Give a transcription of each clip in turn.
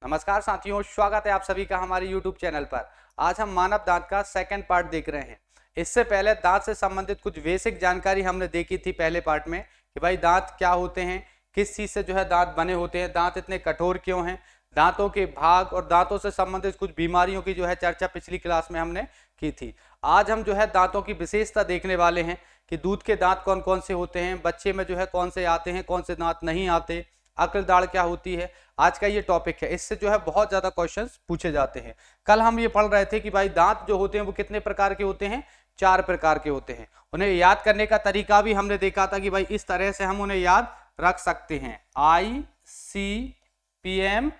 नमस्कार साथियों, स्वागत है आप सभी का हमारे YouTube चैनल पर। आज हम मानव दांत का सेकंड पार्ट देख रहे हैं। इससे पहले दांत से संबंधित कुछ बेसिक जानकारी हमने देखी थी पहले पार्ट में कि भाई दांत क्या होते हैं, किस चीज़ से दांत बने होते हैं, दांत इतने कठोर क्यों हैं, दांतों के भाग और दांतों से संबंधित कुछ बीमारियों की चर्चा पिछली क्लास में हमने की थी। आज हम दांतों की विशेषता देखने वाले हैं कि दूध के दांत कौन कौन से होते हैं, बच्चे में कौन से आते हैं, कौन से दांत नहीं आते, अकल दाढ़ क्या होती है। आज का ये टॉपिक है, इससे बहुत ज्यादा क्वेश्चंस पूछे जाते हैं। कल हम ये पढ़ रहे थे कि भाई दांत जो होते हैं वो कितने प्रकार के होते हैं, 4 प्रकार के होते हैं। उन्हें याद करने का तरीका भी हमने देखा था कि भाई इस तरह से हम उन्हें याद रख सकते हैं। ICPM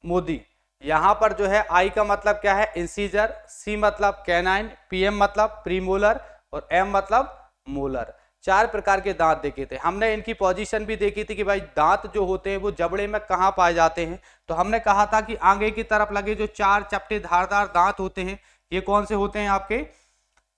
मोदी। यहां पर आई का मतलब क्या है, इंसीजर, सी मतलब कैनाइन, PM मतलब प्रीमोलर और M मतलब मोलर। 4 प्रकार के दांत देखे थे हमने। इनकी पोजीशन भी देखी थी कि भाई दांत जो होते हैं वो जबड़े में कहाँ पाए जाते हैं। तो हमने कहा था कि आगे की तरफ लगे जो 4 चपटे धारदार दांत होते हैं ये कौन से होते हैं, आपके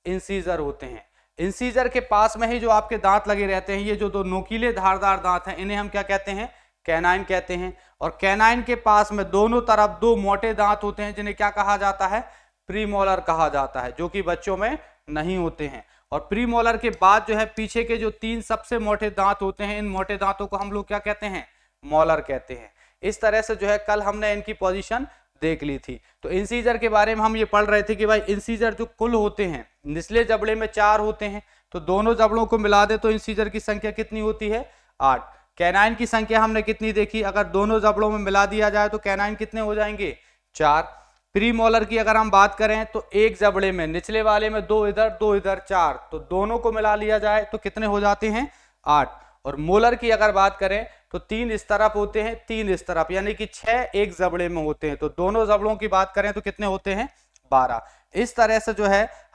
इंसीजर होते हैं। इंसीजर के पास में ही जो आपके दांत लगे रहते हैं, ये जो 2 नोकीले धारदार दांत हैं, इन्हें हम क्या कहते हैं, कैनाइन कहते हैं। और कैनाइन के पास में दोनों तरफ 2 मोटे दांत होते हैं जिन्हें क्या कहा जाता है, प्रीमोलर कहा जाता है, जो कि बच्चों में नहीं होते हैं। और प्रीमोलर के बाद पीछे के जो 3 सबसे मोटे दांत होते हैं, इन मोटे दांतों को हम लोग क्या कहते हैं, मोलर कहते हैं। इस तरह से कल हमने इनकी पोजीशन देख ली थी। तो इंसीजर के बारे में हम ये पढ़ रहे थे कि भाई इंसीजर जो कुल होते हैं, निचले जबड़े में 4 होते हैं, तो दोनों जबड़ों को मिला दे तो इंसीजर की संख्या कितनी होती है, 8। कैनाइन की संख्या हमने कितनी देखी, अगर दोनों जबड़ों में मिला दिया जाए तो कैनाइन कितने हो जाएंगे, 4। प्रीमोलर की अगर हम बात करें तो एक जबड़े में निचले वाले में 2 इधर 2 इधर 4, तो दोनों को मिला लिया जाए तो कितने हो जाते हैं, 8। और मोलर की अगर बात करें तो 3 इस तरफ होते हैं, 3 इस तरफ, यानी कि 6 एक जबड़े में होते हैं। तो दोनों जबड़ों की बात करें तो कितने होते हैं, 12। इस तरह से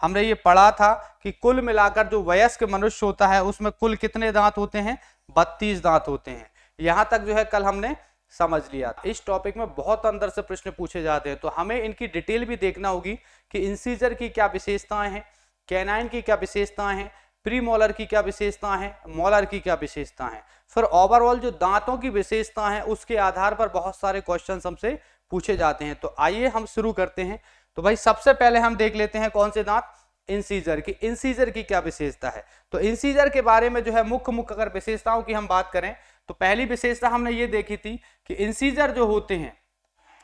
हमने ये पढ़ा था कि कुल मिलाकर जो वयस्क मनुष्य होता है उसमें कुल कितने दांत होते हैं, 32 दांत होते हैं। यहां तक कल हमने समझ लिया। इस टॉपिक में बहुत अंदर से प्रश्न पूछे जाते हैं, तो हमें इनकी डिटेल भी देखना होगी कि इंसीजर की क्या विशेषताएं हैं, कैनाइन की क्या विशेषताएं हैं, प्रीमोलर की क्या विशेषताएं हैं, मोलर की क्या विशेषताएं हैं। फिर ओवरऑल जो दांतों की विशेषता है उसके आधार पर बहुत सारे क्वेश्चन हमसे पूछे जाते हैं। तो आइए हम शुरू करते हैं। तो भाई सबसे पहले हम देख लेते हैं कौन से दांत, इंसीजर की। इंसीजर की क्या विशेषता है, तो इंसीजर के बारे में मुख्य अगर विशेषताओं की हम बात करें तो पहली विशेषता हमने ये देखी थी कि इंसीजर जो होते हैं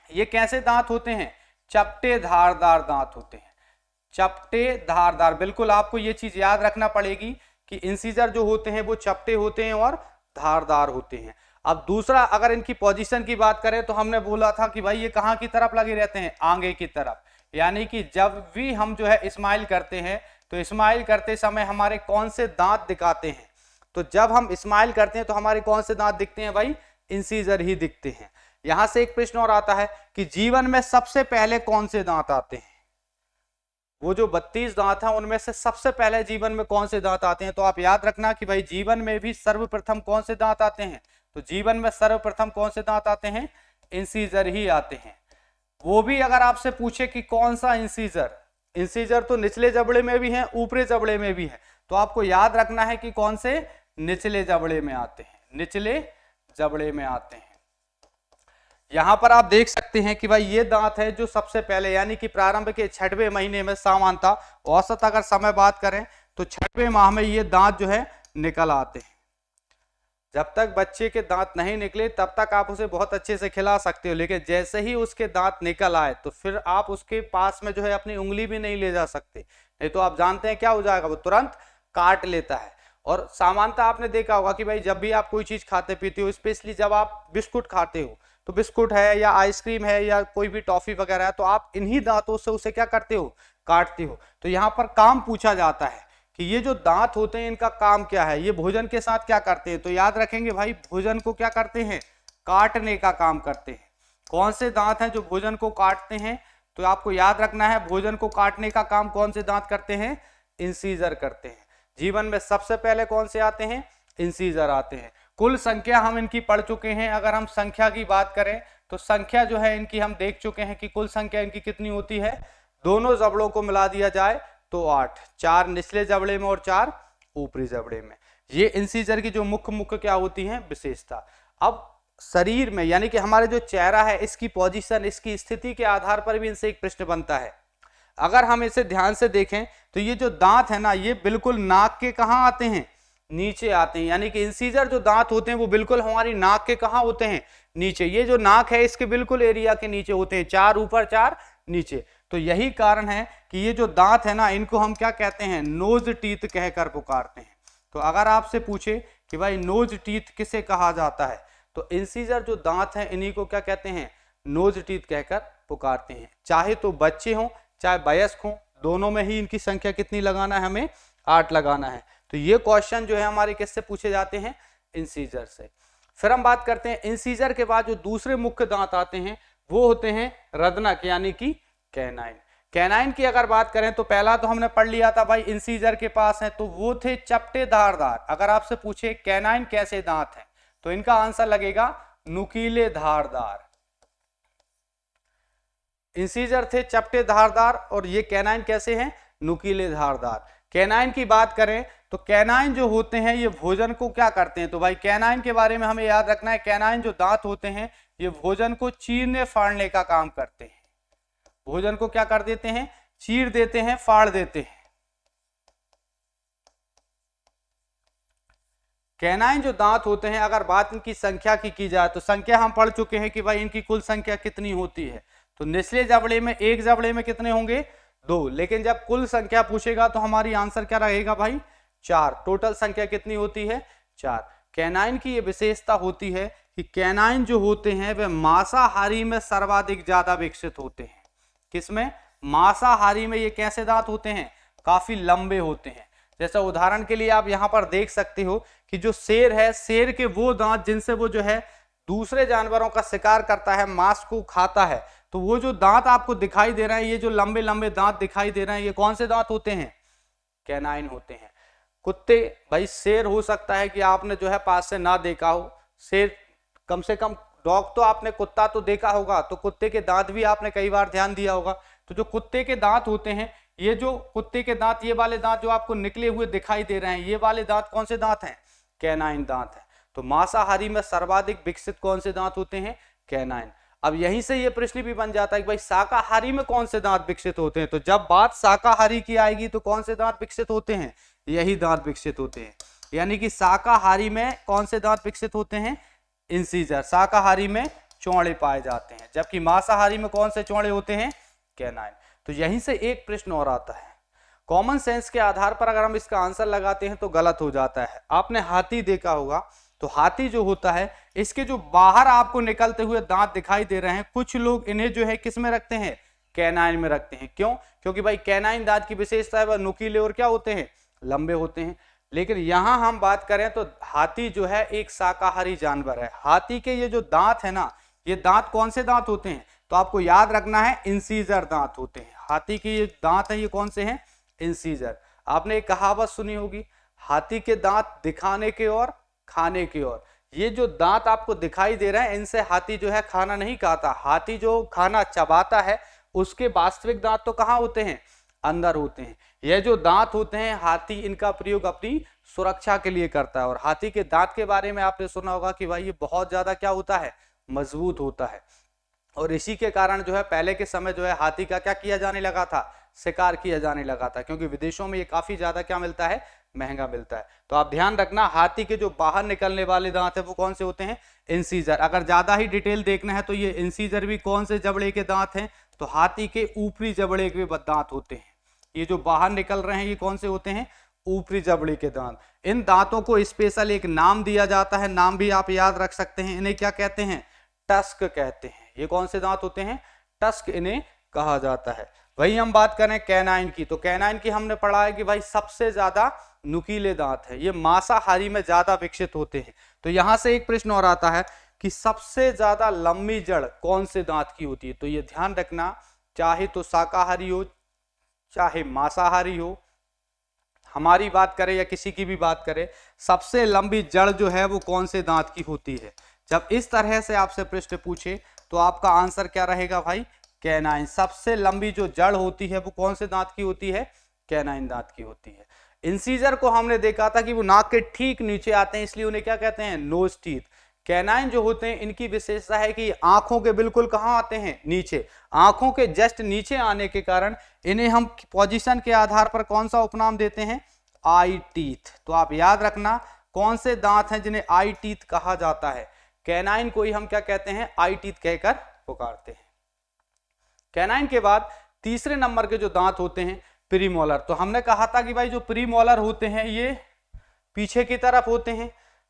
ये कैसे दांत होते हैं, चपटे धारदार दांत होते हैं। चपटे धारदार, बिल्कुल आपको ये चीज याद रखना पड़ेगी कि इंसीजर जो होते हैं वो चपटे होते हैं और धारदार होते हैं। अब दूसरा, अगर इनकी पोजीशन की बात करें तो हमने बोला था कि भाई ये कहाँ की तरफ लगे रहते हैं, आगे की तरफ। यानी कि जब भी हम स्माइल करते हैं तो स्माइल करते समय हमारे कौन से दांत दिखाते हैं, तो जब हम स्माइल करते हैं तो हमारे कौन से दांत दिखते हैं, भाई इंसीजर ही दिखते हैं। यहां से एक प्रश्न और आता है कि जीवन में सबसे पहले कौन से दांत आते हैं। वो जो 32 दांत हैं उनमें से सबसे पहले जीवन में कौन से दांत आते हैं, तो आप याद रखना कि भाई जीवन में भी सर्वप्रथम कौन से दांत आते हैं, तो जीवन में सर्वप्रथम कौन से दांत आते हैं, इंसीजर ही आते हैं। वो भी अगर आपसे पूछे कि कौन सा इंसीजर, इंसीजर तो निचले जबड़े में भी है, ऊपरी जबड़े में भी है, तो आपको याद रखना है कि कौन से निचले जबड़े में आते हैं, निचले जबड़े में आते हैं। यहां पर आप देख सकते हैं कि भाई ये दांत है जो सबसे पहले, यानी कि प्रारंभ के 6वें महीने में सामान्यता औसत अगर समय बात करें तो 6वें माह में ये दांत निकल आते हैं। जब तक बच्चे के दांत नहीं निकले तब तक आप उसे बहुत अच्छे से खिला सकते हो, लेकिन जैसे ही उसके दांत निकल आए तो फिर आप उसके पास में अपनी उंगली भी नहीं ले जा सकते, नहीं तो आप जानते हैं क्या हो जाएगा, वो तुरंत काट लेता है। और सामान्यतः आपने देखा होगा कि भाई जब भी आप कोई चीज खाते पीते हो, स्पेशली जब आप बिस्कुट खाते हो, तो बिस्कुट है या आइसक्रीम है या कोई भी टॉफी वगैरह है, तो आप इन्हीं दांतों से उसे क्या करते हो, काटते हो। तो यहाँ पर काम पूछा जाता है कि ये जो दांत होते हैं इनका काम क्या है, ये भोजन के साथ क्या करते हैं, तो याद रखेंगे भाई भोजन को क्या करते हैं, काटने का काम करते हैं। कौन से दांत हैं जो भोजन को काटते हैं, तो आपको याद रखना है भोजन को काटने का काम कौन से दांत करते हैं, इंसीजर करते हैं। जीवन में सबसे पहले कौन से आते हैं, इंसीजर आते हैं। कुल संख्या हम इनकी पढ़ चुके हैं। अगर हम संख्या की बात करें तो संख्या इनकी हम देख चुके हैं कि कुल संख्या इनकी कितनी होती है, दोनों जबड़ों को मिला दिया जाए तो 8, 4 निचले जबड़े में और 4 ऊपरी जबड़े में। ये इंसीजर की जो मुख्य क्या होती है, विशेषता। अब शरीर में यानी कि हमारे जो चेहरा है इसकी पोजीशन, इसकी स्थिति के आधार पर भी इनसे एक प्रश्न बनता है। अगर हम इसे ध्यान से देखें तो ये जो दांत है ना, ये बिल्कुल नाक के कहाँ आते हैं, नीचे आते हैं। यानी कि इंसीजर जो दांत होते हैं वो बिल्कुल हमारी नाक के कहाँ होते हैं, नीचे। ये जो नाक है इसके बिल्कुल एरिया के नीचे होते हैं, 4 ऊपर 4 नीचे। तो यही कारण है कि ये जो दांत है ना, इनको हम क्या कहते हैं, नोज टीथ कहकर पुकारते हैं। तो अगर आपसे पूछे कि भाई नोज टीथ किसे कहा जाता है, तो इंसीजर जो दांत हैं इन्हीं को क्या कहते हैं, नोज टीथ कहकर पुकारते हैं। चाहे तो बच्चे हों चाहे वयस्क हों, दोनों में ही इनकी संख्या कितनी लगाना है, हमें 8 लगाना है। तो ये क्वेश्चन जो है हमारे किससे पूछे जाते हैं, इंसीजर से। फिर हम बात करते हैं इंसीजर के बाद जो दूसरे मुख्य दांत आते हैं वो होते हैं रदनक यानी कि कैनाइन। कैनाइन की अगर बात करें तो पहला तो हमने पढ़ लिया था भाई इंसीजर के पास है, तो वो थे चपटे धारदार। अगर आपसे पूछे कैनाइन कैसे दांत हैं, तो इनका आंसर लगेगा नुकीले धारदार। इंसीजर थे चपटे धारदार और ये कैनाइन कैसे हैं, नुकीले धारदार। कैनाइन की बात करें तो कैनाइन जो होते हैं ये भोजन को क्या करते हैं, तो भाई कैनाइन के बारे में हमें याद रखना है, कैनाइन जो दांत होते हैं ये भोजन को चीरने फाड़ने का काम करते हैं। भोजन को क्या कर देते हैं, चीर देते हैं, फाड़ देते हैं। कैनाइन जो दांत होते हैं, अगर बात इनकी संख्या की जाए तो संख्या हम पढ़ चुके हैं कि भाई इनकी कुल संख्या कितनी होती है। तो निचले जबड़े में, एक जबड़े में कितने होंगे, 2। लेकिन जब कुल संख्या पूछेगा तो हमारी आंसर क्या रहेगा भाई, 4। टोटल संख्या कितनी होती है, 4। कैनाइन की ये विशेषता होती है कि कैनाइन जो होते हैं वे मांसाहारी में सर्वाधिक ज्यादा विकसित होते हैं। किसमें, मांसाहारी में। ये कैसे दांत होते हैं, काफी लंबे होते हैं। जैसा उदाहरण के लिए आप यहां पर देख सकते हो कि जो शेर है, शेर के वो दांत जिनसे वो जो है दूसरे जानवरों का शिकार करता है, मांस को खाता है, तो वो जो दांत आपको दिखाई दे रहे हैं, ये जो लंबे लंबे दांत दिखाई दे रहे हैं, ये कौन से दांत होते हैं, कैनाइन होते हैं। कुत्ते, भाई शेर हो सकता है कि आपने जो है पास से ना देखा हो, शेर कम से कम, डॉग तो आपने, कुत्ता तो देखा होगा, तो कुत्ते के दांत भी आपने कई बार ध्यान दिया होगा। तो जो कुत्ते के दांत होते हैं, ये जो कुत्ते के दांत, ये वाले दांत जो आपको निकले हुए दिखाई दे रहे हैं, ये वाले दांत कौन से दांत हैं, कैनाइन दांत है। तो मांसाहारी में सर्वाधिक विकसित कौन से दांत होते हैं, कैनाइन। अब यहीं से ये प्रश्न भी बन जाता है कि भाई शाकाहारी में कौन से दांत विकसित होते हैं। तो जब बात शाकाहारी की आएगी तो कौन से दांत विकसित होते हैं, यही दांत विकसित होते हैं। यानी कि शाकाहारी में कौन से दांत विकसित होते हैं, इंसीजर। शाकाहारी में चौड़े पाए जाते हैं, जबकि मांसाहारी में कौन से चौड़े होते हैं, कैनाइन। तो यहीं से एक प्रश्न और आता है, कॉमन सेंस के आधार पर अगर हम इसका आंसर लगाते हैं तो गलत हो जाता है। आपने हाथी देखा होगा, तो हाथी जो होता है, इसके जो बाहर आपको निकलते हुए दांत दिखाई दे रहे हैं, कुछ लोग इन्हें जो है किस में रखते हैं, कैनाइन में रखते हैं। क्यों, क्योंकि भाई कैनाइन दांत की विशेषता है वह नुकीले और क्या होते हैं, लंबे होते हैं। लेकिन यहां हम बात करें तो हाथी जो है एक शाकाहारी जानवर है। हाथी के ये जो दांत है ना, ये दांत कौन से दांत होते हैं, तो आपको याद रखना है इंसीजर दांत होते हैं। हाथी के ये दांत है, ये कौन से हैं, इंसीजर। आपने एक कहावत सुनी होगी, हाथी के दांत दिखाने के और खाने की ओर। ये जो दांत आपको दिखाई दे रहे हैं, इनसे हाथी जो है खाना नहीं खाता। हाथी जो खाना चबाता है उसके वास्तविक दांत तो कहाँ होते हैं, अंदर होते हैं। ये जो दांत होते हैं, हाथी इनका प्रयोग अपनी सुरक्षा के लिए करता है। और हाथी के दांत के बारे में आपने सुना होगा कि भाई ये बहुत ज्यादा क्या होता है, मजबूत होता है। और इसी के कारण जो है पहले के समय जो है हाथी का क्या किया जाने लगा था, शिकार किया जाने लगा था, क्योंकि विदेशों में ये काफी ज्यादा क्या मिलता है, महंगा मिलता है। तो आप ध्यान रखना, हाथी के जो बाहर निकलने वाले दांत है वो कौन से होते हैं, इंसीजर। अगर ज्यादा ही डिटेल देखना है तो ये इंसीजर भी कौन से जबड़े के दांत हैं, तो हाथी के ऊपरी जबड़े के दांत होते हैं। ये जो बाहर निकल रहे हैं ये कौन से होते हैं, ऊपरी जबड़े के दांत। इन दांतों को स्पेशल एक नाम दिया जाता है, नाम भी आप याद रख सकते हैं। इन्हें क्या कहते हैं, टस्क कहते हैं। ये कौन से दांत होते हैं, टस्क इन्हें कहा जाता है। वही हम बात करें कैनाइन की, तो कैनाइन की हमने पढ़ा है कि भाई सबसे ज्यादा नुकीले दांत है, ये मांसाहारी में ज्यादा विकसित होते हैं। तो यहां से एक प्रश्न और आता है कि सबसे ज्यादा लंबी जड़ कौन से दांत की होती है। तो ये ध्यान रखना, चाहे तो शाकाहारी हो चाहे मांसाहारी हो, हमारी बात करें या किसी की भी बात करें, सबसे लंबी जड़ जो है वो कौन से दांत की होती है। जब इस तरह से आपसे प्रश्न पूछे तो आपका आंसर क्या रहेगा भाई, कैनाइन। सबसे लंबी जो जड़ होती है वो कौन से दांत की होती है, कैनाइन दांत की होती है। इंसीजर को हमने देखा था कि वो नाक के ठीक नीचे आते हैं, इसलिए उन्हें क्या कहते हैं, नोज टीथ। कैनाइन जो होते हैं इनकी विशेषता है कि आंखों के बिल्कुल कहाँ आते हैं, नीचे, आंखों के जस्ट नीचे आने के कारण इन्हें हम पोजीशन के आधार पर कौन सा उपनाम देते हैं, आई टीथ। तो आप याद रखना कौन से दांत हैं जिन्हें आई टीथ कहा जाता है, कैनाइन को ही हम क्या कहते हैं, आई टीथ कहकर पुकारते हैं। कैनाइन के बाद तीसरे नंबर के जो दांत होते हैं प्रीमोलर। तो हमने कहा था कि भाई जो प्रीमोलर होते हैं ये पीछे की तरफ होते हैं,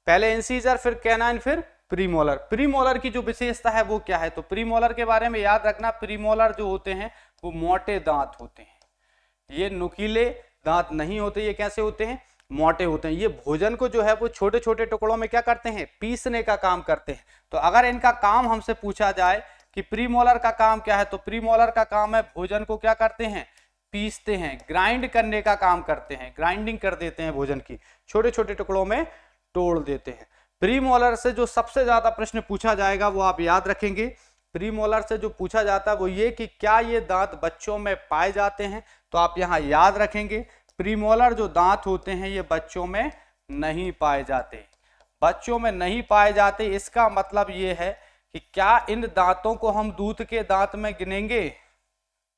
पहले इंसीजर फिर कैनाइन फिर प्रीमोलर। प्रीमोलर की जो विशेषता है वो क्या है, तो प्रीमोलर के बारे में याद रखना, प्रीमोलर जो होते हैं वो मोटे दांत होते हैं, ये नुकीले दांत नहीं होते। ये कैसे होते हैं, मोटे होते हैं। ये भोजन को जो है वो छोटे छोटे टुकड़ों में क्या करते हैं, पीसने का काम करते हैं। तो अगर इनका काम हमसे पूछा जाए कि प्रीमोलर का काम क्या है, तो प्रीमोलर का काम है भोजन को क्या करते हैं, पीसते हैं, ग्राइंड करने का काम करते हैं, ग्राइंडिंग कर देते हैं भोजन की, छोटे छोटे टुकड़ों में तोड़ देते हैं। प्रीमोलर से जो सबसे ज्यादा प्रश्न पूछा जाएगा वो आप याद रखेंगे। प्रीमोलर से जो पूछा जाता है वो ये कि क्या ये दांत बच्चों में पाए जाते हैं, तो आप यहाँ याद रखेंगे प्रीमोलर जो दांत होते हैं ये बच्चों में नहीं पाए जाते, बच्चों में नहीं पाए जाते। इसका मतलब ये है कि क्या इन दांतों को हम दूध के दांत में गिनेंगे,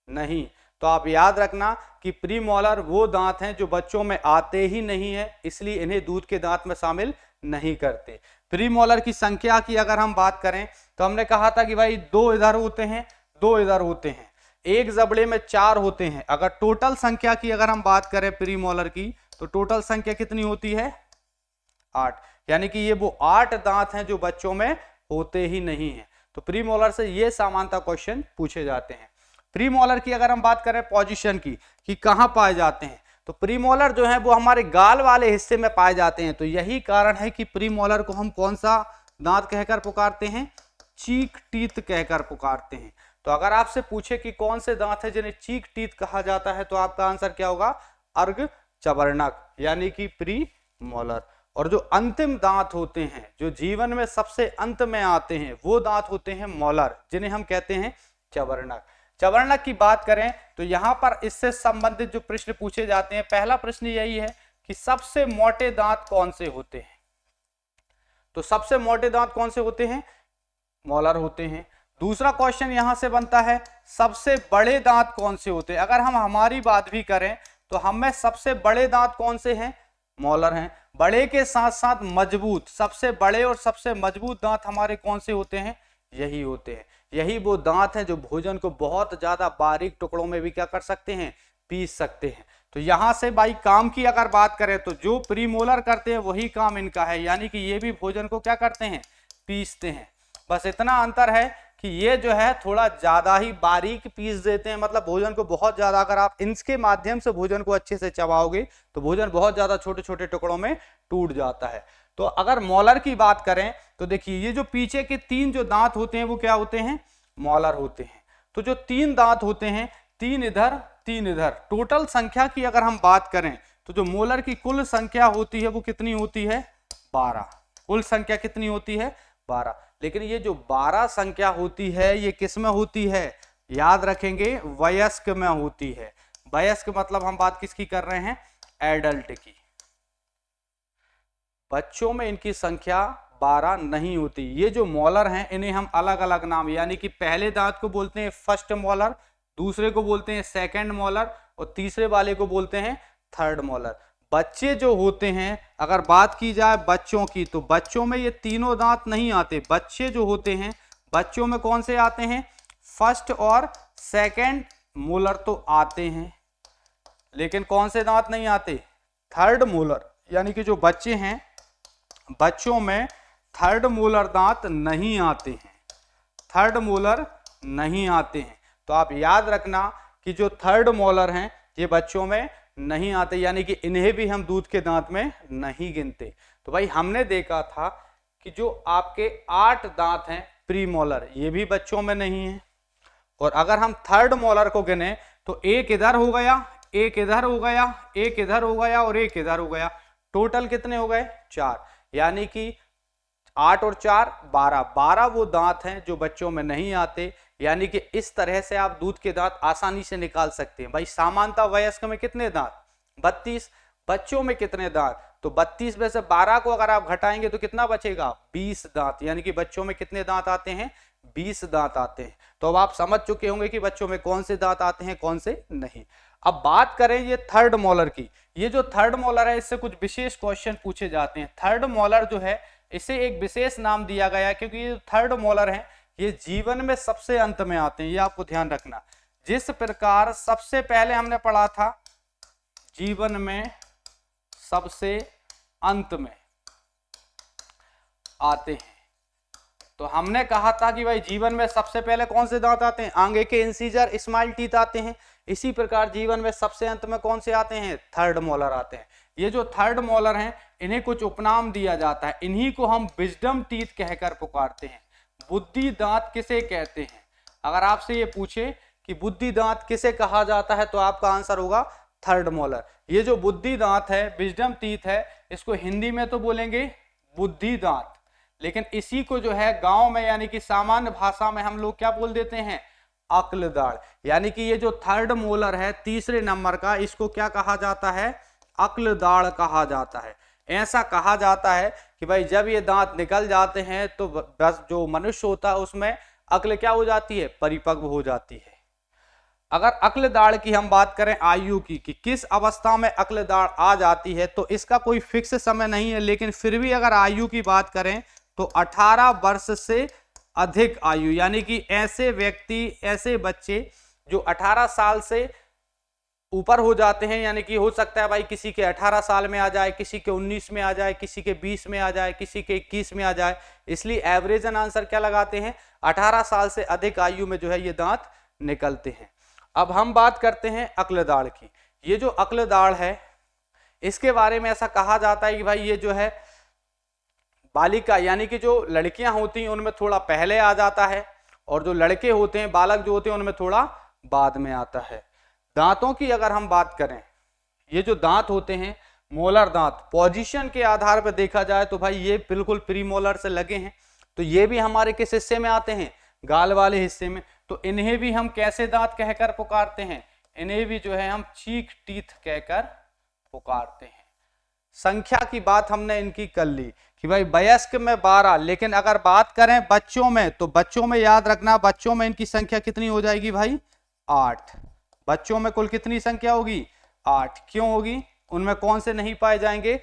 नहीं। तो आप याद रखना कि प्रीमोलर वो दांत हैं जो बच्चों में आते ही नहीं है, इसलिए इन्हें दूध के दांत में शामिल नहीं करते। प्रीमोलर की संख्या की अगर हम बात करें तो हमने कहा था कि भाई 2 इधर होते हैं, 2 इधर होते हैं, एक जबड़े में 4 होते हैं। अगर टोटल संख्या की अगर हम बात करें प्रीमोलर की तो टोटल संख्या कितनी होती है, 8, यानी कि ये वो 8 दांत हैं जो बच्चों में होते ही नहीं है। तो प्रीमोलर से ये सामान्यतः क्वेश्चन पूछे जाते हैं। प्रीमोलर की अगर हम बात करें पोजीशन की कि कहां पाए जाते हैं, तो प्रीमोलर जो है वो हमारे गाल वाले हिस्से में पाए जाते हैं। तो यही कारण है कि प्रीमोलर को हम कौन सा दांत कहकर पुकारते हैं, चीक टीथ कहकर पुकारते हैं। तो अगर आपसे पूछे कि कौन से दांत है जिन्हें चीक टीथ कहा जाता है, तो आपका आंसर क्या होगा, अर्घ चवर्णक यानी कि प्रीमोलर। और जो अंतिम दांत होते हैं, जो जीवन में सबसे अंत में आते हैं, वो दांत होते हैं मोलर, जिन्हें हम कहते हैं चवर्णक। चवर्णक की बात करें तो यहां पर इससे संबंधित जो प्रश्न पूछे जाते हैं, पहला प्रश्न यही है कि सबसे मोटे दांत कौन से होते हैं। तो सबसे मोटे दांत कौन से होते हैं, मोलर होते हैं। दूसरा क्वेश्चन यहां से बनता है सबसे बड़े दांत कौन से होते हैं। अगर हम हमारी बात भी करें तो हमें सबसे बड़े दांत कौन से हैं, मोलर हैं। बड़े के साथ साथ मजबूत, सबसे बड़े और सबसे मजबूत दांत हमारे कौन से होते हैं, यही होते हैं। यही वो दांत हैं जो भोजन को बहुत ज्यादा बारीक टुकड़ों में भी क्या कर सकते हैं, पीस सकते हैं। तो यहां से भाई काम की अगर बात करें तो जो प्रीमोलर करते हैं वही काम इनका है, यानी कि ये भी भोजन को क्या करते हैं, पीसते हैं। बस इतना अंतर है कि ये जो है थोड़ा ज्यादा ही बारीक पीस देते हैं, मतलब भोजन को बहुत ज्यादा, अगर आप इनके माध्यम से भोजन को अच्छे से चबाओगे तो भोजन बहुत ज्यादा छोटे छोटे टुकड़ों में टूट जाता है। तो अगर मोलर की बात करें तो देखिए ये जो पीछे के 3 जो दांत होते हैं वो क्या होते हैं, मोलर होते हैं। तो जो 3 दांत होते हैं, 3 इधर 3 इधर, टोटल संख्या की अगर हम बात करें तो जो मोलर की कुल संख्या होती है वो कितनी होती है, 12। कुल संख्या कितनी होती है, 12। लेकिन ये जो 12 संख्या होती है ये किस में होती है, याद रखेंगे वयस्क में होती है। वयस्क मतलब हम बात किसकी कर रहे हैं, एडल्ट की। बच्चों में इनकी संख्या 12 नहीं होती। ये जो मोलर हैं इन्हें हम अलग अलग नाम, यानी कि पहले दांत को बोलते हैं फर्स्ट मोलर, दूसरे को बोलते हैं सेकंड मोलर और तीसरे वाले को बोलते हैं थर्ड मोलर। बच्चे जो होते हैं, अगर बात की जाए बच्चों की, तो बच्चों में ये तीनों दांत नहीं आते। बच्चे जो होते हैं, बच्चों में कौन से आते हैं, फर्स्ट और सेकंड मोलर तो आते हैं, लेकिन कौन से दांत नहीं आते, थर्ड मोलर। यानी कि जो बच्चे हैं, बच्चों में थर्ड मोलर दांत नहीं आते हैं, थर्ड मोलर नहीं आते हैं। तो आप याद रखना कि जो थर्ड मोलर हैं ये बच्चों में नहीं आते, यानी कि इन्हें भी हम दूध के दांत में नहीं गिनते। तो भाई हमने देखा था कि जो आपके 8 दांत हैं प्रीमोलर, ये भी बच्चों में नहीं है। और अगर हम थर्ड मोलर को गिने तो एक इधर हो गया, एक इधर हो गया, एक इधर हो गया और एक इधर हो गया। टोटल कितने हो गए, 4। यानी कि 8 और 4 12। 12 वो दांत हैं जो बच्चों में नहीं आते। यानी कि इस तरह से आप दूध के दांत आसानी से निकाल सकते हैं। भाई सामान्यतः वयस्क में कितने दांत, 32। बच्चों में कितने दांत, तो 32 में से 12 को अगर आप घटाएंगे तो कितना बचेगा? 20 दांत। यानी कि बच्चों में कितने दांत आते हैं? 20 दांत आते हैं। तो अब आप समझ चुके होंगे कि बच्चों में कौन से दांत आते हैं, कौन से नहीं। अब बात करें ये थर्ड मोलर की। ये जो थर्ड मोलर है इससे कुछ विशेष क्वेश्चन पूछे जाते हैं। थर्ड मोलर जो है इसे एक विशेष नाम दिया गया है क्योंकि ये थर्ड मोलर है ये जीवन में सबसे अंत में आते हैं, ये आपको ध्यान रखना। जिस प्रकार सबसे पहले हमने पढ़ा था जीवन में सबसे अंत में आते हैं, तो हमने कहा था कि भाई जीवन में सबसे पहले कौन से दांत आते हैं? आगे के इंसीजर स्माइल टीथ आते हैं। इसी प्रकार जीवन में सबसे अंत में कौन से आते हैं? थर्ड मोलर आते हैं। ये जो थर्ड मोलर हैं इन्हें कुछ उपनाम दिया जाता है, इन्हीं को हम विजडम टीथ कहकर पुकारते हैं। बुद्धि दांत किसे कहते हैं? अगर आपसे ये पूछे कि बुद्धि दांत किसे कहा जाता है तो आपका आंसर होगा थर्ड मोलर। ये जो बुद्धि दांत है, विजडम टीथ है, इसको हिंदी में तो बोलेंगे बुद्धि दांत, लेकिन इसी को जो है गांव में यानी कि सामान्य भाषा में हम लोग क्या बोल देते हैं? अक्ल दाढ़। यानी कि ये जो थर्ड मोलर है तीसरे नंबर का, इसको क्या कहा जाता है? अक्ल दाढ़ कहा जाता है। ऐसा कहा जाता है कि भाई जब ये दांत निकल जाते हैं तो बस जो मनुष्य होता है उसमें अक्ल क्या हो जाती है? परिपक्व हो जाती है। अगर अक्ल दाढ़ की हम बात करें आयु की कि किस अवस्था में अक्ल दाढ़ आ जाती है, तो इसका कोई फिक्स समय नहीं है, लेकिन फिर भी अगर आयु की बात करें तो 18 वर्ष से अधिक आयु, यानी कि ऐसे व्यक्ति, ऐसे बच्चे जो 18 साल से ऊपर हो जाते हैं, यानी कि हो सकता है भाई किसी के 18 साल में आ जाए, किसी के 19 में आ जाए, किसी के 20 में आ जाए, किसी के 21 में आ जाए, इसलिए एवरेजन आंसर क्या लगाते हैं? 18 साल से अधिक आयु में जो है ये दांत निकलते हैं। अब हम बात करते हैं अक्ल दाढ़ की। ये जो अक्ल दाढ़ है इसके बारे में ऐसा कहा जाता है कि भाई ये जो है बालिका यानी कि जो लड़कियां होती हैं उनमें थोड़ा पहले आ जाता है, और जो लड़के होते हैं, बालक जो होते हैं, उनमें थोड़ा बाद में आता है। दांतों की अगर हम बात करें, ये जो दांत होते हैं मोलर दांत, पोजीशन के आधार पर देखा जाए तो भाई ये बिल्कुल प्री मोलर से लगे हैं, तो ये भी हमारे किस हिस्से में आते हैं? गाल वाले हिस्से में। तो इन्हें भी हम कैसे दांत कहकर पुकारते हैं? इन्हें भी जो है हम चीक टीथ कहकर पुकारते हैं। संख्या की बात हमने इनकी कर ली कि भाई वयस्क में 12, लेकिन अगर बात करें बच्चों में तो बच्चों में याद रखना, बच्चों में इनकी संख्या कितनी हो जाएगी भाई? 8। बच्चों में कुल कितनी संख्या होगी? 8। क्यों होगी? उनमें कौन से नहीं पाए जाएंगे?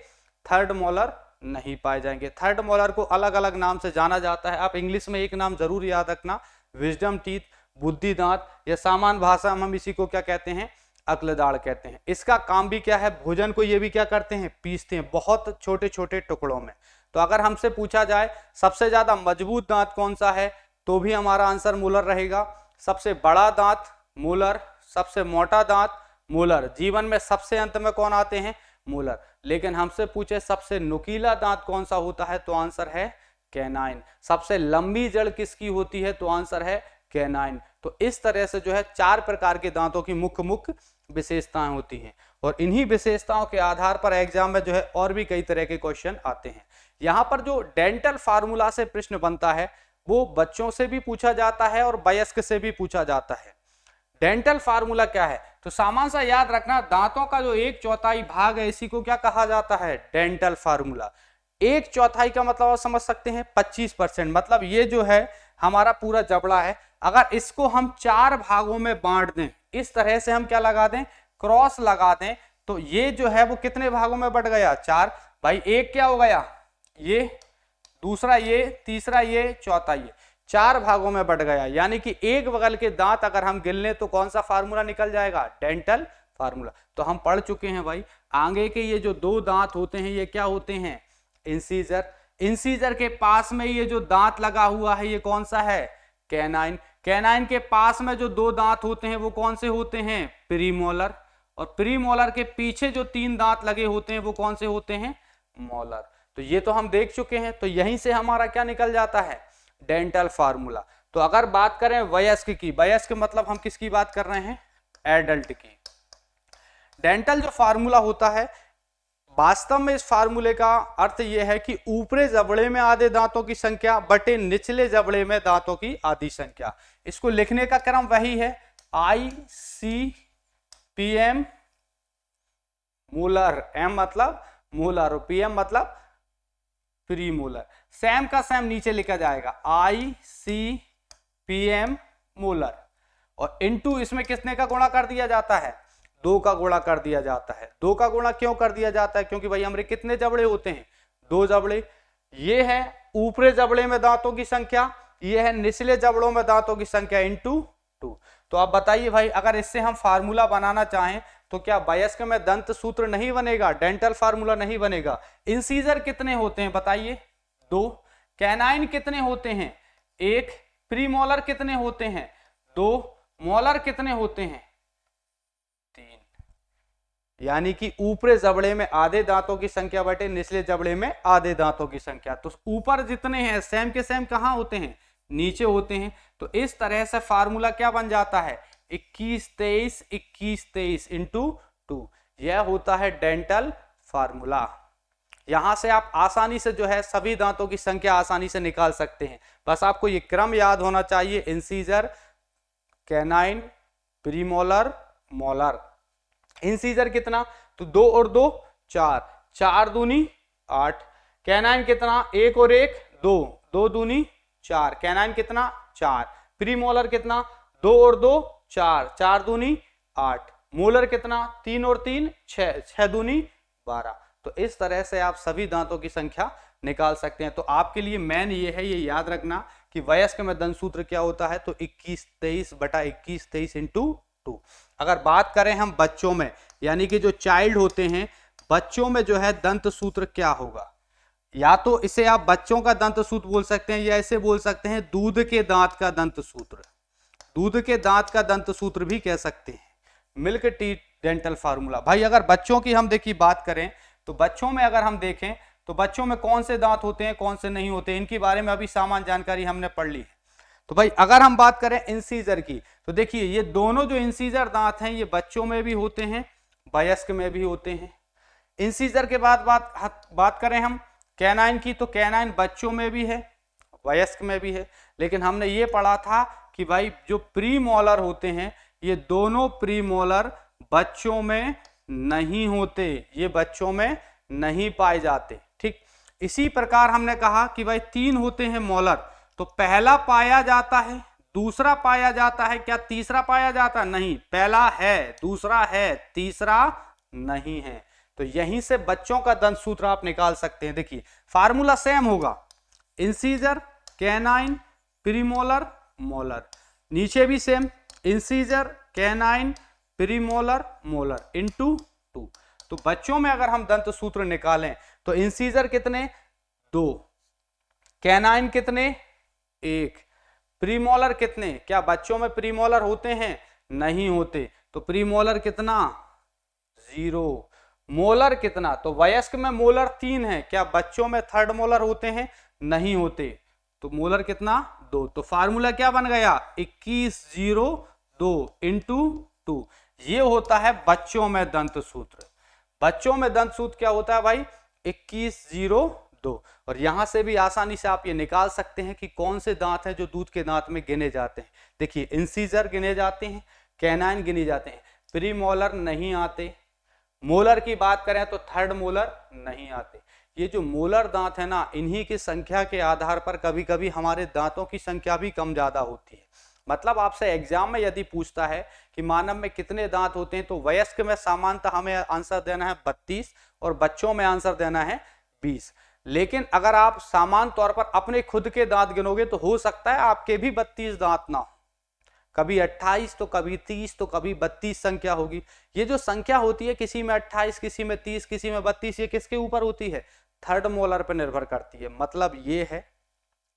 थर्ड मोलर नहीं पाए जाएंगे। थर्ड मोलर को अलग अलग नाम से जाना जाता है। आप इंग्लिश में एक नाम जरूर याद रखना, विजडम टीथ, बुद्धि दांत, या सामान्य भाषा में हम इसी को क्या कहते हैं? अक्ल दाढ़ कहते हैं। इसका काम भी क्या है? भोजन को ये भी क्या करते हैं? पीसते हैं, बहुत छोटे छोटे टुकड़ों में। तो अगर हमसे पूछा जाए सबसे ज्यादा मजबूत दांत कौन सा है, तो भी हमारा आंसर मोलर रहेगा। सबसे बड़ा दांत मोलर, सबसे मोटा दांत मोलर। जीवन में सबसे अंत में कौन आते हैं? मोलर। लेकिन हमसे पूछे सबसे नुकीला दांत कौन सा होता है, तो आंसर है कैनाइन। सबसे लंबी जड़ किसकी होती है, तो आंसर है कैनाइन। तो इस तरह से जो है 4 प्रकार के दांतों की मुख्य मुख्य विशेषताएं होती हैं, और इन्हीं विशेषताओं के आधार पर एग्जाम में जो है और भी कई तरह के क्वेश्चन आते हैं। यहाँ पर जो डेंटल फार्मूला से प्रश्न बनता है वो बच्चों से भी पूछा जाता है और वयस्क से भी पूछा जाता है। डेंटल फार्मूला क्या है? तो सामान्य सा याद रखना, दांतों का जो 1/4 भाग है इसी को क्या कहा जाता है? Dental formula. 1/4 का मतलब आप समझ सकते हैं 25%, मतलब ये जो है हमारा पूरा जबड़ा है, अगर इसको हम 4 भागों में बांट दें, इस तरह से हम क्या लगा दें? क्रॉस लगा दें, तो ये जो है वो कितने भागों में बट गया? 4। भाई एक क्या हो गया? ये, दूसरा ये, तीसरा ये, चौथा ये, 4 भागों में बट गया। यानी कि एक बगल के दांत अगर हम गिन लें तो कौन सा फार्मूला निकल जाएगा? Dental formula. तो हम पढ़ चुके हैं भाई, आगे के ये जो 2 दांत होते हैं ये क्या होते हैं? इंसीजर। इंसीजर के पास में ये जो दांत लगा हुआ है ये कौन सा है? कैनाइन। कैनाइन के पास में जो 2 दांत होते हैं वो कौन से होते हैं? प्रीमोलर। और प्रीमोलर के पीछे जो 3 दांत लगे होते हैं वो कौन से होते हैं? मोलर। तो ये तो हम देख चुके हैं, तो यहीं से हमारा क्या निकल जाता है? Dental formula. तो अगर बात करें वयस्क की, वयस्क मतलब हम किसकी बात कर रहे हैं? एडल्ट की। डेंटल जो फार्मूला होता है, वास्तव में इस फार्मूले का अर्थ यह है कि ऊपरी जबड़े में आधे दांतों की संख्या बटे निचले जबड़े में दांतों की आधी संख्या। इसको लिखने का क्रम वही है, ICPM मोलर, M मतलब मोलर, और पीएम मतलब प्री मोलर। सेम का सेम नीचे लिखा जाएगा, ICPM मोलर, और इनटू इसमें कितने का गुणा कर दिया जाता है, 2 का गुणा कर दिया जाता है। 2 का गुणा क्यों कर दिया जाता है, क्योंकि भाई हमारे कितने जबड़े होते हैं, 2 जबड़े। ये है ऊपरी जबड़े में दांतों की संख्या, ये है निचले जबड़ों में दांतों की संख्या इनटू 2। तो आप बताइए भाई, अगर इससे हम फार्मूला बनाना चाहें तो क्या वयस्क में दंत सूत्र नहीं बनेगा, डेंटल फार्मूला नहीं बनेगा। इंसीजर कितने होते हैं बताइए, 2। कैनाइन कितने होते हैं, 1। प्रीमोलर कितने होते हैं, 2। मोलर कितने होते हैं, 3। यानी कि ऊपरी जबड़े में आधे दांतों की संख्या बटे निचले जबड़े में आधे दांतों की संख्या। तो ऊपर जितने हैं सेम के सेम कहां होते हैं, नीचे होते हैं। तो इस तरह से फार्मूला क्या बन जाता है, 21 23 21 23 इंटू 2। यह होता है डेंटल फार्मूला। यहां से आप आसानी से जो है सभी दांतों की संख्या आसानी से निकाल सकते हैं। बस आपको ये क्रम याद होना चाहिए, incisor, canine, premolar, molar. Incisor कितना, तो 2 और 2 4, 4 दूनी 8। कैनाइन कितना, 1 और 1 2, 2 दूनी 4। कैनाइन कितना, 4। प्रीमोलर कितना, 2 और 2 4, 4 दूनी 8। मोलर कितना, 3 और 3 6, 6 दूनी 12। तो इस तरह से आप सभी दांतों की संख्या निकाल सकते हैं। तो आपके लिए मेन ये है, ये याद रखना कि वयस्क में दंत सूत्र क्या होता है, तो 21 23 बटा 21 23 इंटू 2। अगर बात करें हम बच्चों में, यानी कि जो चाइल्ड होते हैं, बच्चों में जो है दंत सूत्र क्या होगा, या तो इसे आप बच्चों का दंत सूत्र बोल सकते हैं, या इसे बोल सकते हैं दूध के दांत का दंत सूत्र। दूध के दांत का दंत सूत्र भी कह सकते हैं, मिल्क टीथ डेंटल फार्मूला। भाई अगर बच्चों की हम देखिए बात करें, तो बच्चों में अगर हम देखें तो बच्चों में कौन से दांत होते हैं, कौन से नहीं होते, इनके बारे में अभी सामान्य जानकारी हमने पढ़ ली है। तो भाई अगर हम बात करें इंसीजर की, तो देखिए ये दोनों जो इंसीजर दांत हैं, ये बच्चों में भी होते हैं, वयस्क में भी होते हैं। इंसीजर के बाद बात करें हम कैनाइन की, तो कैनाइन बच्चों में भी है, वयस्क में भी है। लेकिन हमने ये पढ़ा था कि भाई जो प्रीमोलर होते हैं, ये दोनों प्रीमोलर बच्चों में नहीं होते, ये बच्चों में नहीं पाए जाते। ठीक, इसी प्रकार हमने कहा कि भाई 3 होते हैं मोलर, तो पहला पाया जाता है, दूसरा पाया जाता है, क्या तीसरा पाया जाता है, नहीं, पहला है, दूसरा है, तीसरा नहीं है। तो यहीं से बच्चों का दंत सूत्र आप निकाल सकते हैं। देखिए फार्मूला सेम होगा, इंसीजर, कैनाइन, प्रीमोलर, मोलर। नीचे भी same, incisor, canine, premolar, molar into 2। तो बच्चों में अगर हम दंत सूत्र निकालें तो इंसीजर कितने, 2। कैनाइन कितने, 1। प्रीमोलर कितने, क्या बच्चों में प्रीमोलर होते हैं, नहीं होते, तो प्रीमोलर कितना, 0। मोलर कितना, तो वयस्क में मोलर 3 है, क्या बच्चों में थर्ड मोलर होते हैं, नहीं होते, तो मोलर कितना, 2। तो फार्मूला क्या बन गया, 21 0 2 इंटू 2। ये होता है बच्चों में दंत सूत्र। बच्चों में दंत सूत्र क्या होता है भाई, 21 0 2। और यहां से भी आसानी से आप ये निकाल सकते हैं कि कौन से दांत हैं जो दूध के दांत में गिने जाते हैं। देखिए इंसीजर गिने जाते हैं, कैनाइन गिने जाते हैं, प्रीमोलर नहीं आते, मोलर की बात करें तो थर्ड मोलर नहीं आते। ये जो मोलर दांत है ना, इन्हीं की संख्या के आधार पर कभी कभी हमारे दांतों की संख्या भी कम ज्यादा होती है। मतलब आपसे एग्जाम में यदि पूछता है कि मानव में कितने दांत होते हैं, तो वयस्क में सामान्यतः हमें आंसर देना है 32 और बच्चों में आंसर देना है 20। लेकिन अगर आप सामान्य तौर पर अपने खुद के दांत गिनोगे तो हो सकता है आपके भी 32 दांत ना हो, कभी 28 तो कभी 30 तो कभी 32 संख्या होगी। ये जो संख्या होती है, किसी में 28 किसी में 30 किसी में 32, ये किसके ऊपर होती है, थर्ड मोलर पर निर्भर करती है। मतलब ये है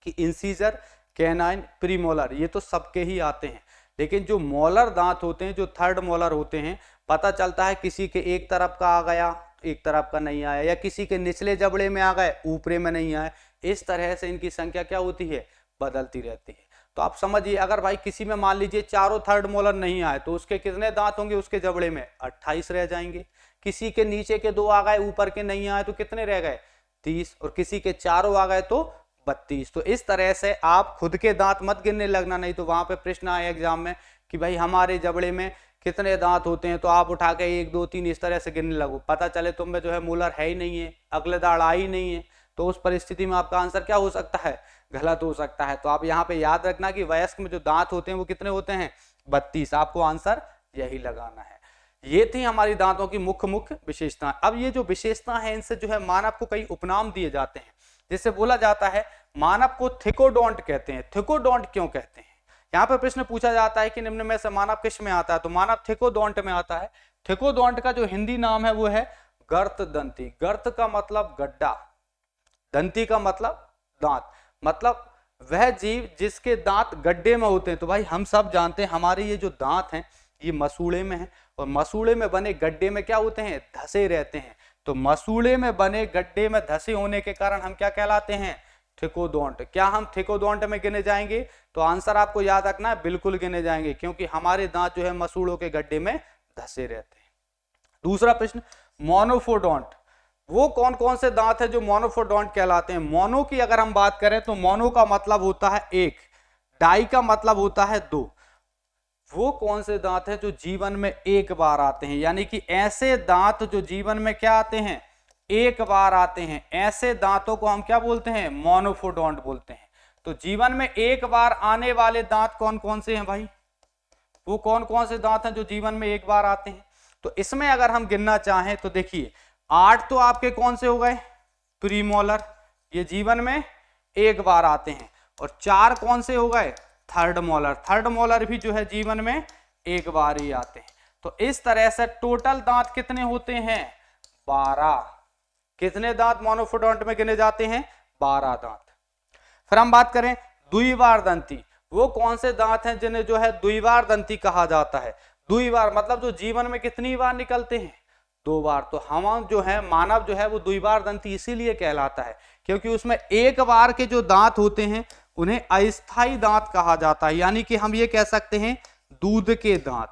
कि इंसीजर, कैनाइन, प्रीमोलर ये तो सबके ही आते हैं, लेकिन जो मोलर दांत होते हैं, जो थर्ड मोलर होते हैं, पता चलता है किसी के एक तरफ का आ गया, एक तरफ का नहीं आया, या किसी के निचले जबड़े में आ गए, ऊपरे में नहीं आए। इस तरह से इनकी संख्या क्या होती है, बदलती रहती है। तो आप समझिए, अगर भाई किसी में मान लीजिए चारों थर्ड मोलर नहीं आए, तो उसके कितने दांत होंगे, उसके जबड़े में 28 रह जाएंगे। किसी के नीचे के 2 आ गए, ऊपर के नहीं आए, तो कितने रह गए, 30। और किसी के चारों आ गए तो 32। तो इस तरह से आप खुद के दांत मत गिनने लगना, नहीं तो वहां पे प्रश्न आए एग्जाम में कि भाई हमारे जबड़े में कितने दांत होते हैं, तो आप उठा के 1 2 3 इस तरह से गिनने लगो, पता चले तुम में जो है मोलर है ही नहीं है, अगले दाढ़ आई नहीं है, तो उस परिस्थिति में आपका आंसर क्या हो सकता है, गलत हो सकता है। तो आप यहाँ पे याद रखना कि वयस्क में जो दांत होते हैं वो कितने होते हैं, 32। आपको आंसर यही लगाना है। ये थी हमारी दांतों की मुख्य विशेषताएं। अब ये जो विशेषता है इनसे जो है मानव को कई उपनाम दिए जाते हैं, जिससे बोला जाता है मानव को थिकोडोंट कहते हैं। थिकोडोंट क्यों कहते हैं, यहाँ पर प्रश्न पूछा जाता है कि निम्न में से मानव किस में आता है, तो मानव थिकोडोंट में आता है। थिकोडोंट का जो हिंदी नाम है वो है गर्तदंती। गर्त का मतलब गड्ढा, दंती का मतलब दांत, मतलब वह जीव जिसके दांत गड्ढे में होते हैं। तो भाई हम सब जानते हैं हमारे ये जो दांत हैं ये मसूड़े में है, और मसूड़े में बने गड्ढे में क्या होते हैं, धसे रहते हैं। तो मसूड़े में बने गड्ढे में धसे होने के कारण हम क्या कहलाते हैं, थिकोडोंट। क्या हम थिकोडोंट में गिने जाएंगे, तो आंसर आपको याद रखना है, बिल्कुल गिने जाएंगे, क्योंकि हमारे दांत जो है मसूड़ों के गड्ढे में धसे रहते हैं। दूसरा प्रश्न, मोनोफोडोंट, वो कौन कौन से दांत है जो मोनोफोडोंट कहलाते हैं। मोनो की अगर हम बात करें तो मोनो का मतलब होता है एक, डाई का मतलब होता है दो। वो कौन से दांत हैं जो जीवन में एक बार आते हैं, यानी कि ऐसे दांत जो जीवन में क्या आते हैं, एक बार आते हैं, ऐसे दांतों को हम क्या बोलते हैं, मोनोफोडोंट बोलते हैं। तो जीवन में एक बार आने वाले दांत कौन कौन से हैं भाई, वो कौन कौन से दांत हैं जो जीवन में एक बार आते हैं। तो इसमें अगर हम गिनना चाहें तो देखिए 8 तो आपके कौन से हो गए, प्रीमोलर, ये जीवन में एक बार आते हैं, और 4 कौन से हो गए, थर्ड मोलर। थर्ड मोलर भी जो है जीवन में एक बार ही आते हैं। तो इस तरह से टोटल दांत कितने होते हैं, 12। कितने दांत मोनोफोडोंट में गिने जाते हैं, 12 दांत। फिर हम बात करें द्विवार दंती, वो कौन से दांत हैं जिन्हें जो है द्विवार दंती कहा जाता है। द्विवार मतलब जो जीवन में कितनी बार निकलते हैं, 2 बार। तो हम जो है मानव जो है वो द्विवार दंती इसीलिए कहलाता है क्योंकि उसमें एक बार के जो दांत होते हैं उन्हें अस्थाई दांत कहा जाता है, यानी कि हम ये कह सकते हैं दूध के दांत।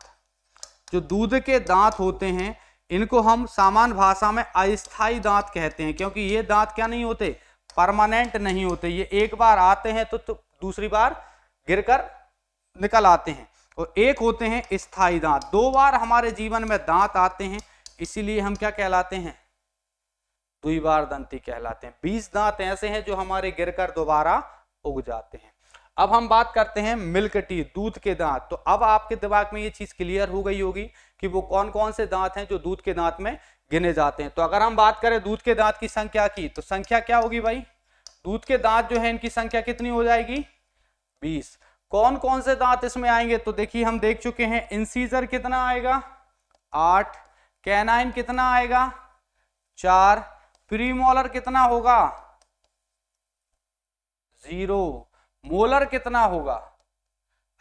जो दूध के दांत होते हैं इनको हम सामान्य भाषा में अस्थाई दांत कहते हैं, क्योंकि ये दांत क्या नहीं होते, परमानेंट नहीं होते। ये एक बार आते हैं तो दूसरी बार गिरकर निकल आते हैं, और एक होते हैं स्थायी दांत। 2 बार हमारे जीवन में दांत आते हैं, इसीलिए हम क्या कहलाते हैं, द्विवार दंती कहलाते हैं। 20 दांत ऐसे हैं जो हमारे गिरकर दोबारा उग जाते हैं। अब हम बात करते हैं मिल्क टीथ, दूध के दांत। तो अब आपके दिमाग में ये चीज क्लियर हो गई होगी कि वो कौन कौन से दांत हैं जो दूध के दांत में गिने जाते हैं। तो अगर हम बात करें दूध के दांत की संख्या की, तो संख्या क्या होगी भाई, दूध के दांत जो है इनकी संख्या कितनी हो जाएगी, 20। कौन कौन से दांत इसमें आएंगे, तो देखिए हम देख चुके हैं इंसीजर कितना आएगा, 8, कैनाइन कितना आएगा, 4, प्रीमोलर कितना होगा, 0, मोलर कितना होगा,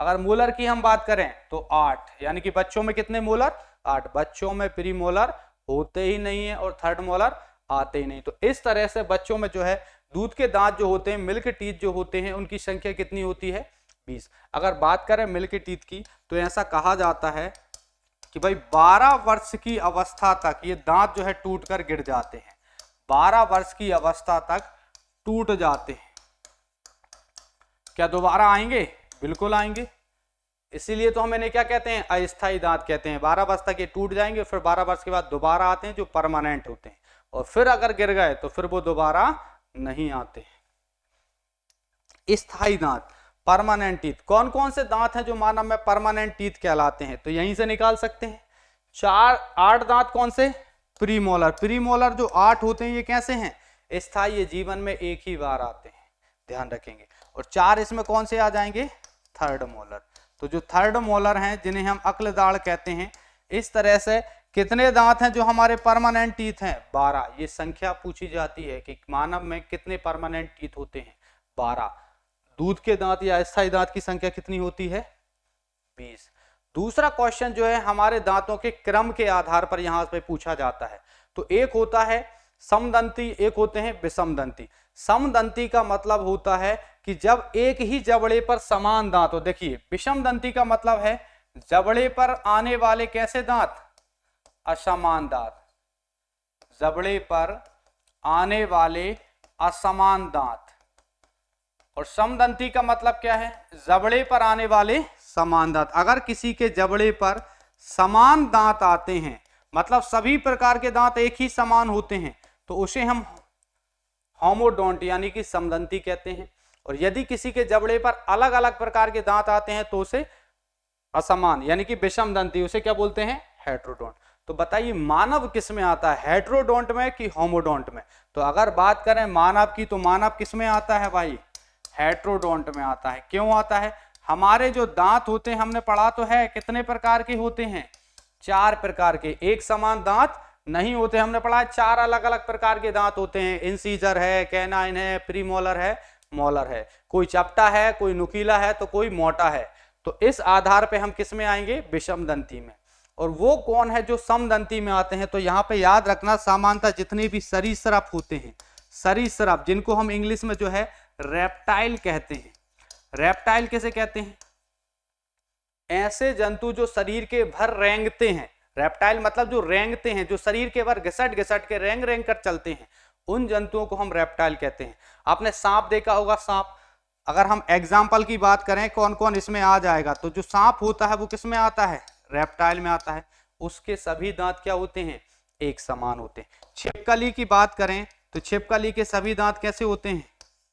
अगर मोलर की हम बात करें तो 8, यानी कि बच्चों में कितने मोलर, 8। बच्चों में प्रीमोलर होते ही नहीं है और थर्ड मोलर आते ही नहीं। तो इस तरह से बच्चों में जो है दूध के दांत जो होते हैं, मिल्क टीथ जो होते हैं, उनकी संख्या कितनी होती है, 20। अगर बात करें मिल्क टीथ की तो ऐसा कहा जाता है कि भाई 12 वर्ष की अवस्था तक ये दांत जो है टूटकर गिर जाते हैं। 12 वर्ष की अवस्था तक टूट जाते हैं। क्या दोबारा आएंगे, बिल्कुल आएंगे। इसीलिए तो हम इन्हें क्या कहते हैं, अस्थायी दांत कहते हैं। 12 वर्ष तक ये टूट जाएंगे, फिर 12 वर्ष के बाद दोबारा आते हैं जो परमानेंट होते हैं, और फिर अगर गिर गए तो फिर वो दोबारा नहीं आते। स्थायी दांत, परमानेंट टीथ, कौन कौन से दांत हैं जो मानव में परमानेंट टीथ कहलाते हैं, तो यहीं से निकाल सकते हैं। 8 दांत कौन से, प्रीमोलर। प्रीमोलर जो 8 होते हैं ये कैसे हैं, स्थायी, ये जीवन में एक ही बार आते हैं, ध्यान रखेंगे। और 4 इसमें कौन से आ जाएंगे, थर्ड मोलर। तो जो थर्ड मोलर हैं जिन्हें हम अक्ल दाढ़ कहते हैं। इस तरह से कितने दांत हैं जो हमारे परमानेंट टीथ हैं, 12। ये संख्या पूछी जाती है कि मानव में कितने परमानेंट टीथ होते हैं, 12। दूध के दांत या अस्थायी दांत की संख्या कितनी होती है, 20। दूसरा क्वेश्चन जो है हमारे दांतों के क्रम के आधार पर यहाँ पे पूछा जाता है। तो एक होता है समदंती, एक होते हैं विषमदंती। समदंती का मतलब होता है कि जब एक ही जबड़े पर समान दांत हो। देखिए विषमदंती का मतलब है जबड़े पर आने वाले कैसे दांत, असमान दांत। जबड़े पर आने वाले असमान दांत। और समदंती का मतलब क्या है, जबड़े पर आने वाले समान दांत। अगर किसी के जबड़े पर समान दांत आते हैं, मतलब सभी प्रकार के दांत एक ही समान होते हैं, तो उसे हम होमोडोंट यानी कि समदंती कहते हैं। और यदि किसी के जबड़े पर अलग अलग प्रकार के दांत आते हैं तो उसे असमान यानी कि विषम दंती, उसे क्या बोलते हैं? हेट्रोडोंट। तो बताइए मानव किस में आता है, हेट्रोडोंट में कि होमोडोंट में? तो अगर बात करें मानव की, तो मानव किस में आता है भाई? हेट्रोडोंट में आता है। क्यों आता है? हमारे जो दांत होते हैं, हमने पढ़ा तो है कितने प्रकार के होते हैं? 4 प्रकार के। एक समान दांत नहीं होते, हमने पढ़ा है 4 अलग अलग प्रकार के दांत होते हैं। इंसीजर है, कैनाइन है, प्रीमोलर है, मोलर है। कोई चपटा है, कोई नुकीला है, तो कोई मोटा है। तो इस आधार पे हम किस में आएंगे? विषम दंती में। और वो कौन है जो समदंती में आते हैं? तो यहाँ पे याद रखना, सामान्यतः जितने भी सरीसृप होते हैं, सरीसृप जिनको हम इंग्लिश में जो है रेप्टाइल कहते हैं। रेप्टाइल किसे कहते हैं? ऐसे जंतु जो शरीर के भर रेंगते हैं। रेप्टाइल मतलब जो रेंगते हैं, जो शरीर के भर घिसट घिसट के रेंग रेंग कर चलते हैं, उन जंतुओं को हम रेप्टाइल कहते हैं। आपने सांप देखा होगा, सांप। अगर हम एग्जाम्पल की बात करें कौन कौन इसमें आ जाएगा, तो जो सांप होता है वो किस में आता है? रेप्टाइल में आता है। उसके सभी दांत क्या होते हैं? एक समान होते हैं। छिपकली की बात करें तो छिपकली के सभी दांत कैसे होते हैं?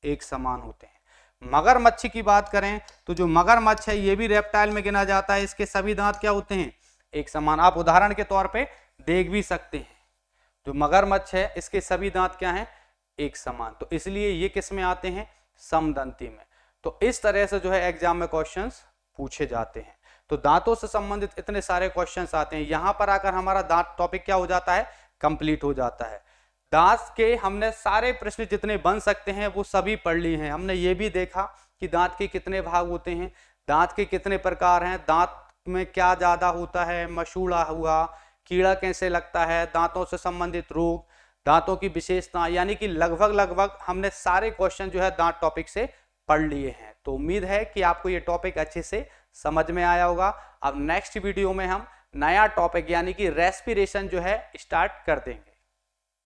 एक समान होते हैं। मगरमच्छ की बात करें तो जो मगरमच्छ है ये भी रेप्टाइल में गिना जाता है, इसके सभी दांत क्या होते हैं? एक समान। आप उदाहरण के तौर पे देख भी सकते हैं, जो मगरमच्छ है इसके सभी दांत क्या हैं? एक समान। तो इसलिए ये किस में आते हैं? समदंती में। तो इस तरह से जो है एग्जाम में क्वेश्चंस पूछे जाते हैं। तो दांतों से संबंधित इतने सारे क्वेश्चंस आते हैं। यहां पर आकर हमारा दांत टॉपिक क्या हो जाता है? कंप्लीट हो जाता है। दांत के हमने सारे प्रश्न जितने बन सकते हैं वो सभी पढ़ लिए हैं। हमने ये भी देखा कि दांत के कितने भाग होते हैं, दांत के कितने प्रकार हैं, दांत में क्या ज्यादा होता है, मसूड़ा हुआ, कीड़ा कैसे लगता है, दांतों से संबंधित रोग, दांतों की विशेषता, यानी कि लगभग हमने सारे क्वेश्चन जो है दांत टॉपिक से पढ़ लिए हैं। तो उम्मीद है कि आपको ये टॉपिक अच्छे से समझ में आया होगा। अब नेक्स्ट वीडियो में हम नया टॉपिक यानी कि रेस्पिरेशन जो है स्टार्ट कर देंगे।